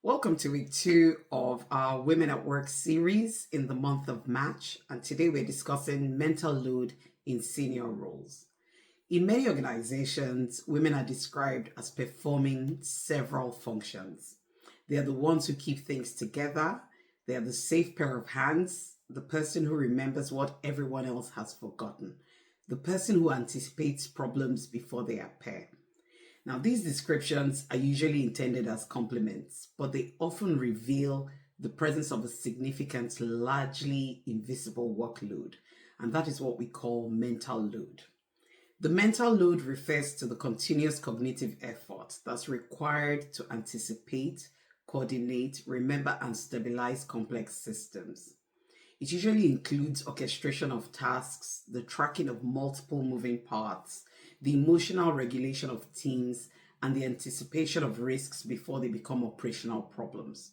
Welcome to week two of our Women at Work series in the month of March. And today we're discussing mental load in senior roles. In many organizations, women are described as performing several functions. They are the ones who keep things together, they are the safe pair of hands, the person who remembers what everyone else has forgotten, the person who anticipates problems before they appear. Now, these descriptions are usually intended as compliments, but they often reveal the presence of a significant, largely invisible workload, and that is what we call mental load. The mental load refers to the continuous cognitive effort that's required to anticipate, coordinate, remember, and stabilize complex systems. It usually includes orchestration of tasks, the tracking of multiple moving parts, the emotional regulation of teams, and the anticipation of risks before they become operational problems.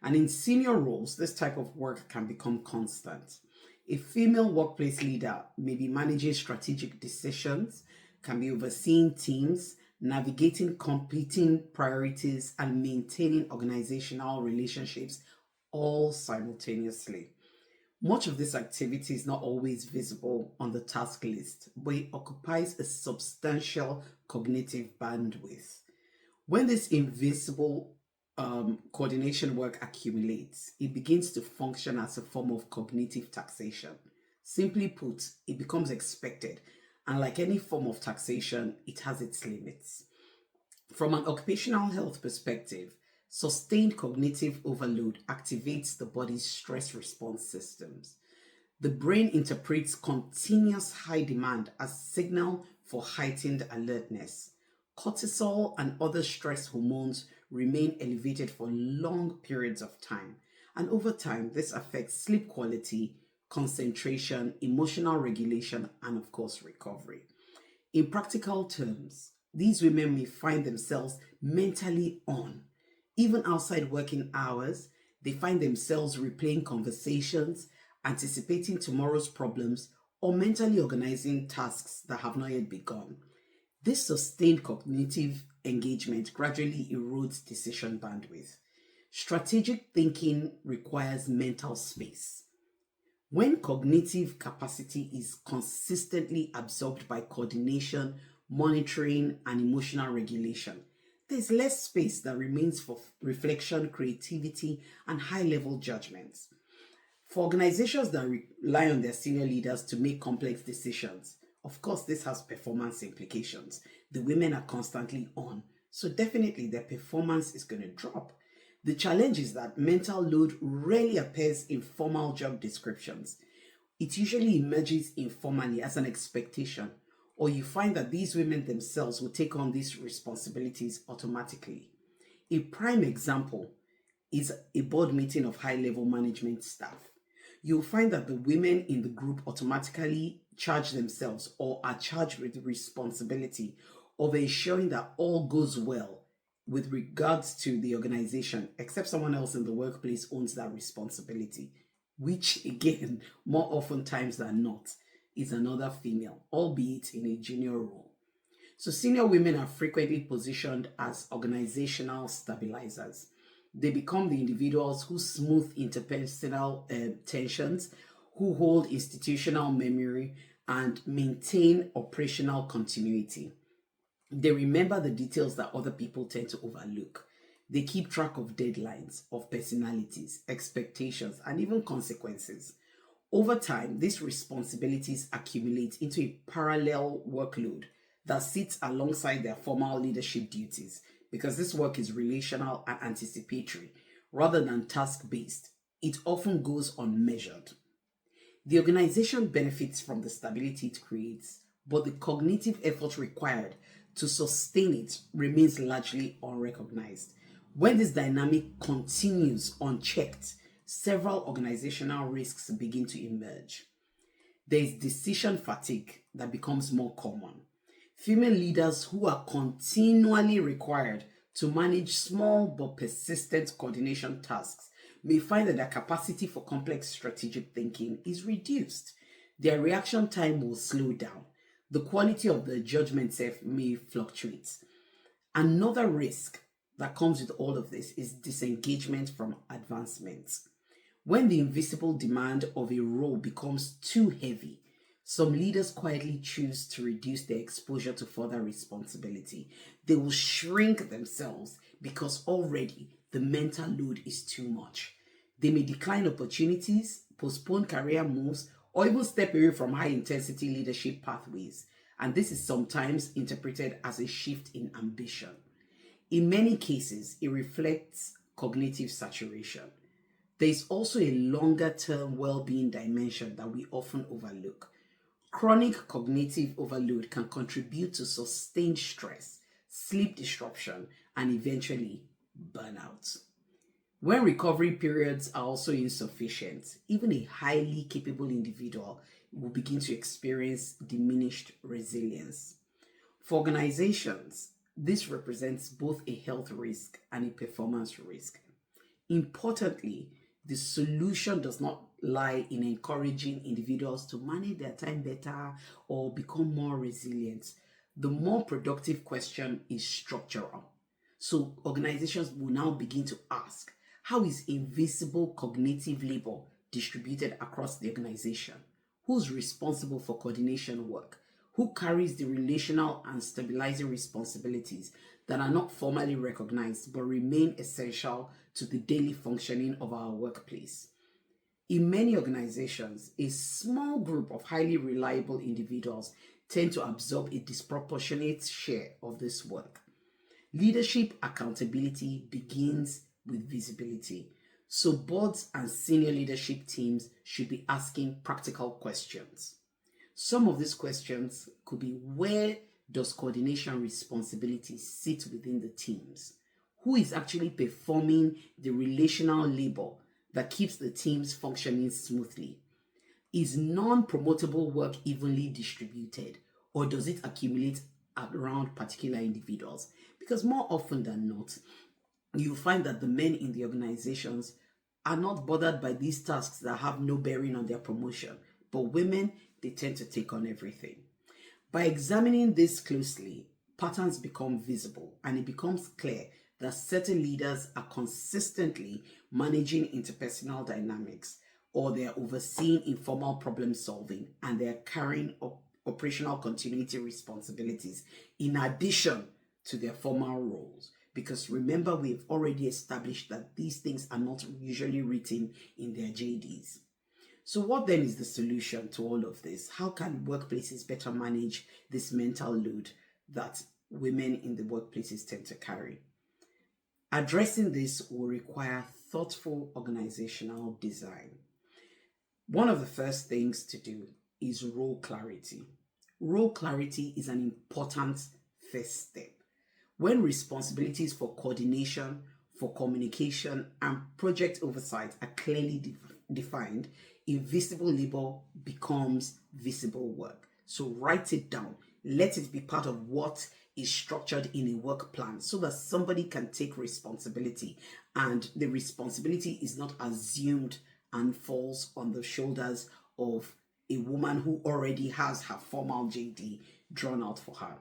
And in senior roles, this type of work can become constant. A female workplace leader may be managing strategic decisions, can be overseeing teams, navigating competing priorities, and maintaining organizational relationships all simultaneously. Much of this activity is not always visible on the task list, but it occupies a substantial cognitive bandwidth. When this invisible coordination work accumulates, it begins to function as a form of cognitive taxation. Simply put, it becomes expected, and like any form of taxation, it has its limits. From an occupational health perspective, sustained cognitive overload activates the body's stress response systems. The brain interprets continuous high demand as signal for heightened alertness. Cortisol and other stress hormones remain elevated for long periods of time, and over time, this affects sleep quality, concentration, emotional regulation, and of course, recovery. In practical terms, these women may find themselves mentally on. Even outside working hours, they find themselves replaying conversations, anticipating tomorrow's problems, or mentally organizing tasks that have not yet begun. This sustained cognitive engagement gradually erodes decision bandwidth. Strategic thinking requires mental space. When cognitive capacity is consistently absorbed by coordination, monitoring, and emotional regulation, there's less space that remains for reflection, creativity, and high level judgments. For organizations that rely on their senior leaders to make complex decisions, of course, this has performance implications. The women are constantly on, so definitely their performance is going to drop. The challenge is that mental load rarely appears in formal job descriptions. It usually emerges informally as an expectation, or you find that these women themselves will take on these responsibilities automatically. A prime example is a board meeting of high level management staff. You'll find that the women in the group automatically charge themselves or are charged with the responsibility of ensuring that all goes well with regards to the organization, except someone else in the workplace owns that responsibility, which again, more often times than not, is another female, albeit in a junior role. So senior women are frequently positioned as organizational stabilizers. They become the individuals who smooth interpersonal tensions, who hold institutional memory, and maintain operational continuity. They remember the details that other people tend to overlook. They keep track of deadlines, of personalities, expectations, and even consequences. Over time, these responsibilities accumulate into a parallel workload that sits alongside their formal leadership duties because this work is relational and anticipatory rather than task based. It often goes unmeasured. The organization benefits from the stability it creates, but the cognitive effort required to sustain it remains largely unrecognized. When this dynamic continues unchecked, several organizational risks begin to emerge. There is decision fatigue that becomes more common. Female leaders who are continually required to manage small but persistent coordination tasks may find that their capacity for complex strategic thinking is reduced. Their reaction time will slow down. The quality of the judgment self may fluctuate. Another risk that comes with all of this is disengagement from advancement. When the invisible demand of a role becomes too heavy, some leaders quietly choose to reduce their exposure to further responsibility. They will shrink themselves because already the mental load is too much. They may decline opportunities, postpone career moves, or even step away from high intensity leadership pathways. And this is sometimes interpreted as a shift in ambition. In many cases, it reflects cognitive saturation. There is also a longer term well being dimension that we often overlook. Chronic cognitive overload can contribute to sustained stress, sleep disruption, and eventually burnout. When recovery periods are also insufficient, even a highly capable individual will begin to experience diminished resilience. For organizations, this represents both a health risk and a performance risk. Importantly, the solution does not lie in encouraging individuals to manage their time better or become more resilient. The more productive question is structural. So organizations will now begin to ask, how is invisible cognitive labor distributed across the organization? Who's responsible for coordination work? Who carries the relational and stabilizing responsibilities that are not formally recognized but remain essential to the daily functioning of our workplace? In many organizations, a small group of highly reliable individuals tend to absorb a disproportionate share of this work. Leadership accountability begins with visibility. So boards and senior leadership teams should be asking practical questions. Some of these questions could be, where does coordination responsibility sit within the teams? Who is actually performing the relational labor that keeps the teams functioning smoothly? Is non-promotable work evenly distributed, or does it accumulate around particular individuals? Because more often than not, you find that the men in the organizations are not bothered by these tasks that have no bearing on their promotion, but women, they tend to take on everything. By examining this closely, patterns become visible and it becomes clear that certain leaders are consistently managing interpersonal dynamics, or they are overseeing informal problem solving, and they are carrying operational continuity responsibilities in addition to their formal roles. Because remember, we've already established that these things are not usually written in their JDs. So what then is the solution to all of this? How can workplaces better manage this mental load that women in the workplaces tend to carry? Addressing this will require thoughtful organizational design. One of the first things to do is role clarity. Role clarity is an important first step. When responsibilities for coordination, for communication, and project oversight are clearly defined, invisible labor becomes visible work. So write it down. Let it be part of what is structured in a work plan so that somebody can take responsibility, and the responsibility is not assumed and falls on the shoulders of a woman who already has her formal JD drawn out for her.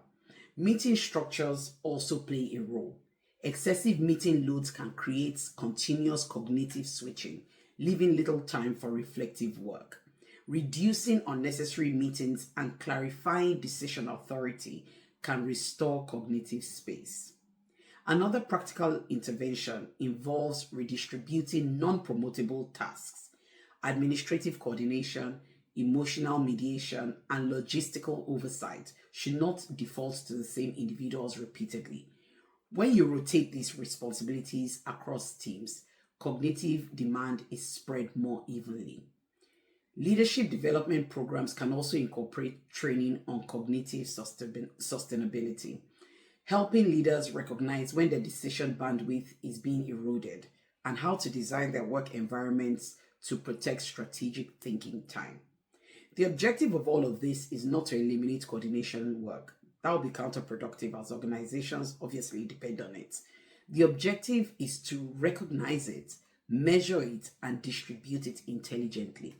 Meeting structures also play a role. Excessive meeting loads can create continuous cognitive switching, leaving little time for reflective work. Reducing unnecessary meetings and clarifying decision authority can restore cognitive space. Another practical intervention involves redistributing non-promotable tasks. Administrative coordination, emotional mediation, and logistical oversight should not default to the same individuals repeatedly. When you rotate these responsibilities across teams, cognitive demand is spread more evenly. Leadership development programs can also incorporate training on cognitive sustainability, helping leaders recognize when their decision bandwidth is being eroded and how to design their work environments to protect strategic thinking time. The objective of all of this is not to eliminate coordination work. That will be counterproductive, as organizations obviously depend on it. The objective is to recognize it, measure it, and distribute it intelligently.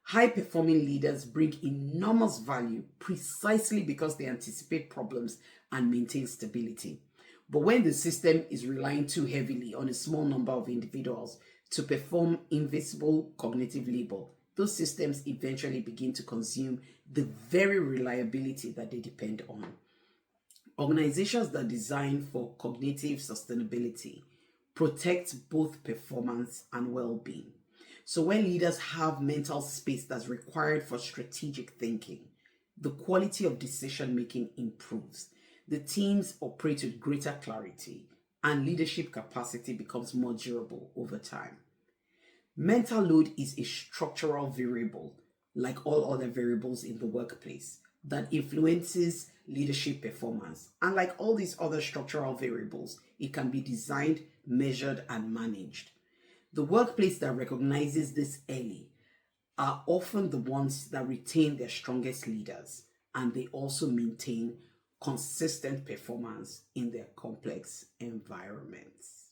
High-performing leaders bring enormous value precisely because they anticipate problems and maintain stability. But when the system is relying too heavily on a small number of individuals to perform invisible cognitive labor, those systems eventually begin to consume the very reliability that they depend on. Organizations that design for cognitive sustainability protect both performance and well being. So, when leaders have mental space that's required for strategic thinking, the quality of decision making improves. The teams operate with greater clarity, and leadership capacity becomes more durable over time. Mental load is a structural variable, like all other variables in the workplace, that influences leadership performance. And like all these other structural variables, it can be designed, measured, and managed. The workplace that recognizes this early are often the ones that retain their strongest leaders, and they also maintain consistent performance in their complex environments.